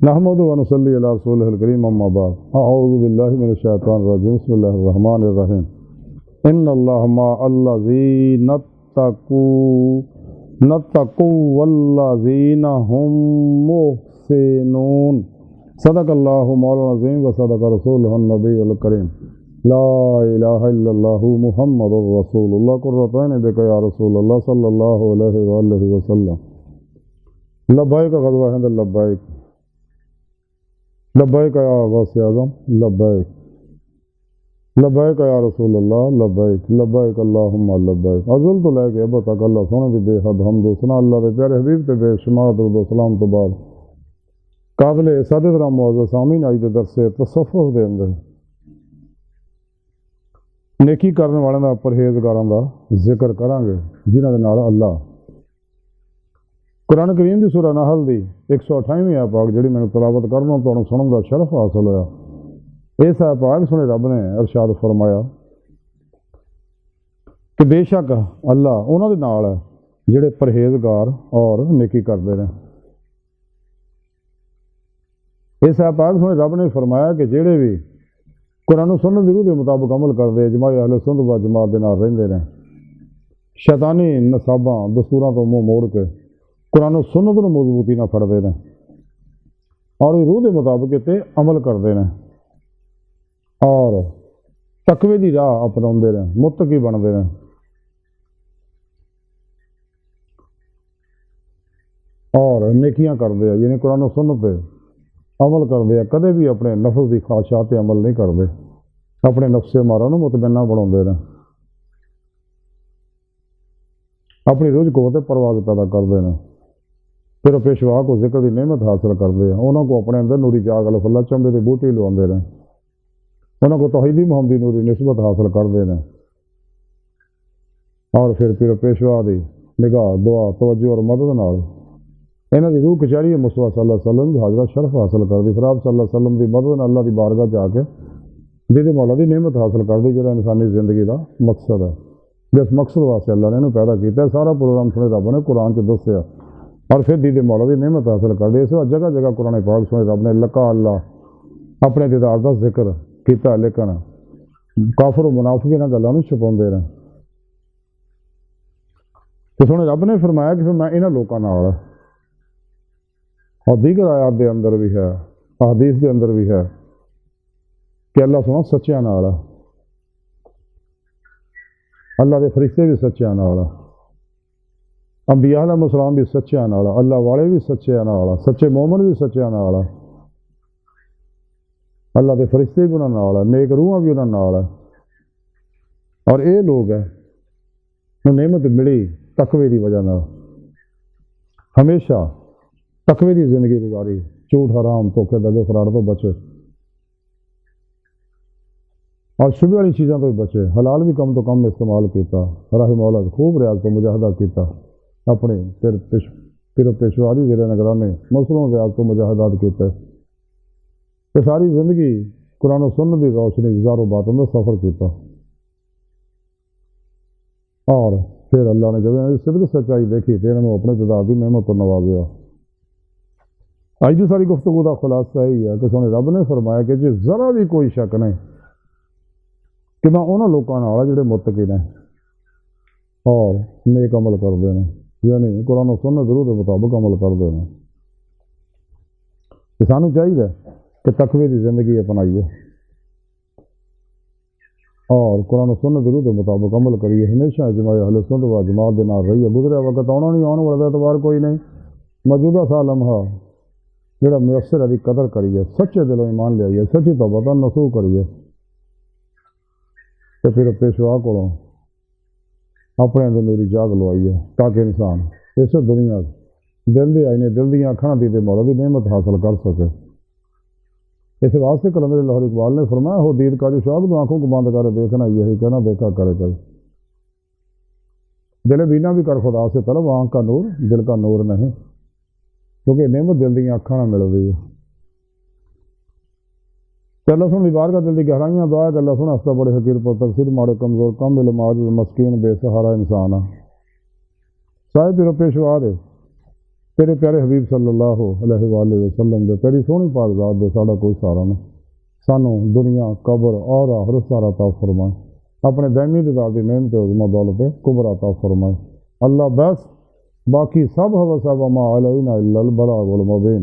نحمد و نصلی علی رسولہ الکریم اما بعد اعوذ باللہ من الشیطان الرجیم بسم اللہ الرحمن الرحیم ان اللہ مع الذین اتقوا والذین هم محسنون صدق اللہ مولانا العظیم و صدق رسولہ النبی الکریم لا الہ الا اللہ محمد رسول اللہ قرۃ عین بک یا رسول اللہ صلی اللہ علیہ وآلہ وسلم لبیک غزوہ ہند لبیک لبیک یا غوث اعظم لبیک لبیک یا رسول اللہ لبیک لبیک اللہم لبیک ازل تو لے کے اب تک اللہ سونے دی بے حد حمد و ثنا اللہ دے پیارے حبیب تے بے شمار درود و سلام تو بعد قابل سعادت رحم معزز سامعین اج دے درس تصوف دے اندر نیکی کرنے والوں دا پرہیزگاراں دا ذکر کران گے جنہاں دے نال اللہ قرآن کریم دی سورہ نحل دی 128ویں آیت پاک جڑی میں تلاوت کرنا تانوں سنن دا شرف حاصل ہویا اس آیت پاک سنے رب نے ارشاد فرمایا کہ بے شک اللہ انہاں دے نال ہے جڑے پرہیزگار اور نیکی کردے نے۔ اس آیت پاک سنے رب نے فرمایا کہ جڑے بھی قرآن و سنت دی روح دے مطابق عمل کردے اجماع اہل سنت و جماعت دے نال رہندے نے، شیطانی نصاباں دستوراں تو منہ موڑ کے قرآن و سنت نو مضبوطی نہ پڑھتے ہیں اور روح کے مطابق تے عمل کرتے ہیں اور تقوی دی راہ اپنا متقی بنتے ہیں اور نیکیاں کرتے ہیں، یعنی قرآن و سنت پہ عمل کرتے ہیں، کدے بھی اپنے نفس کی خواہشات پہ عمل نہیں کرتے، اپنے نفس مارا نو مطمئنہ بنا ہیں، اپنی روز قوت پرواز پیدا کرتے ہیں، پھر پیشوا کو ذکر کی نعمت حاصل کرتے ہیں، انہوں کو اپنے اندر نوری جاگ اللہ چمبے کے بوٹے لوگ ہیں، انہوں کو توحیدی محمدی نوری نسبت حاصل کرتے ہیں اور پھر پیشوا کی نگاہ دعا توجہ اور مدد نال انہوں کی روح کچہری مصطفیٰ صلی اللہ علیہ وسلم کی حاضرہ شرف حاصل کرتی، پھر آپ صلی اللہ علیہ وسلم کی مدد نال اللہ کی بارگاہ جا کے دیدی مولا کی نعمت حاصل کرتی، جو انسانی زندگی کا مقصد ہے، جس مقصد واسطے اللہ نے انہوں پیدا کیا ہے۔ سارا پروگرام سنے رب نے قرآن سے دسیا اور پھر دید مولا کی نعمت حاصل کر دی۔ اس وقت جگہ جگہ قرآن پاک سنے رب نے لکا اللہ اپنے دیدار کا ذکر کیتا، لیکن کافر و منافق انہاں گلاں نوں چھپاؤندے رہے تو سنے رب نے فرمایا کہ میں انہاں لوکاں نال اور دیگر آیات دے اندر بھی ہے، احادیث دے اندر بھی ہے کہ اللہ سونا سچیاں نال ہے، اللہ دے فرشتے بھی سچیاں نال، انبیاء علیہ السلام بھی سچیاں نال، اللہ والے بھی سچیاں نال، سچے مومن بھی سچیاں نال، اللہ دے فرشتے بھی انہاں نال، نیک روحاں بھی انہاں نال، اور اے لوگ ہیں نعمت ملی تقوی دی وجہ نال، ہمیشہ تقوی دی زندگی گزاری، جھوٹ حرام دھوکے دھڑے فراڈ تو بچے اور شبہ والی چیزوں تو بھی بچے، حلال بھی کم تو کم استعمال کیتا، راہ مولا خوب ریاض تو مجاہدہ کیتا، اپنے پھر پیشواری زیر نگرانی مسلوں ریاض تو مجاہدات کیتے، یہ ساری زندگی قرآن و سنت کی روشنی زار و باطن میں سفر کیتا، اور پھر اللہ نے جب صدق سچائی دیکھی تو انہوں نے اپنے تعداد کی نعمت پر نوازیا۔ آج کی ساری گفتگو کا خلاصہ یہی ہے کہ سونے رب نے فرمایا کہ جی ذرا بھی کوئی شک نہیں کہ میں انہوں لوگوں نال جڑے متقی نے اور نیک عمل کرتے ہیں، یعنی قرآن و سنت ضرور کے مطابق عمل کرتے ہیں، کہ سانوں چاہیے کہ تقوی کی زندگی اپنائیے اور قرآن و سنت ضرور کے مطابق عمل کریے، ہمیشہ اجماع اہل سنت و جماعت کے نال رہیے۔ گزرا وقت آنا نہیں، آنے والا اعتبار کوئی نہیں، موجودہ سا لمحہ جڑا میسر ہے قدر کریے، سچے دلوں ایمان لے سچی توبہ نصوح کریے، تو پھر پیشوا کو اپنے اندر نوری جاگ لوائیے تاکہ انسان اس دنیا دل دی آئینے دل دیا اکھاں دی تے مولا دی نعمت حاصل کر سکے۔ اس واسطے کلندر لاہور اقبال نے فرمایا ہو دید کا جو شاہد آنکھوں کو بند کرے دیکھنا یہی کہنا دیکھا کرے کرے، دل بینا بھی کر خدا سے طلب، آنکھ کا نور دل کا نور نہیں، کیونکہ نعمت دل دیا اکھاں نہ مل رہی ہے۔ کہ اللہ سن بار کا دل کی گہرائیاں دعا کہ اللہ سن ہستا بڑے حقیر پر تقصیر ماڑے کمزور کم علم عاجز مسکین بے سہارا انسان صاحب پیرو پیشوا دے تیرے پیارے حبیب صلی اللہ علیہ وآلہ وسلم دے تیری سونی پاک ذات دے ساڑا کوئی سارا نہیں، سانو دنیا قبر اور آخرت سارا عطا فرمائے، اپنے دائمی رضا دی نعمت عظمہ دولت کبر عطا فرمائے اللہ، بس باقی سب ہوسا وما علینا الا البلاغ المبین۔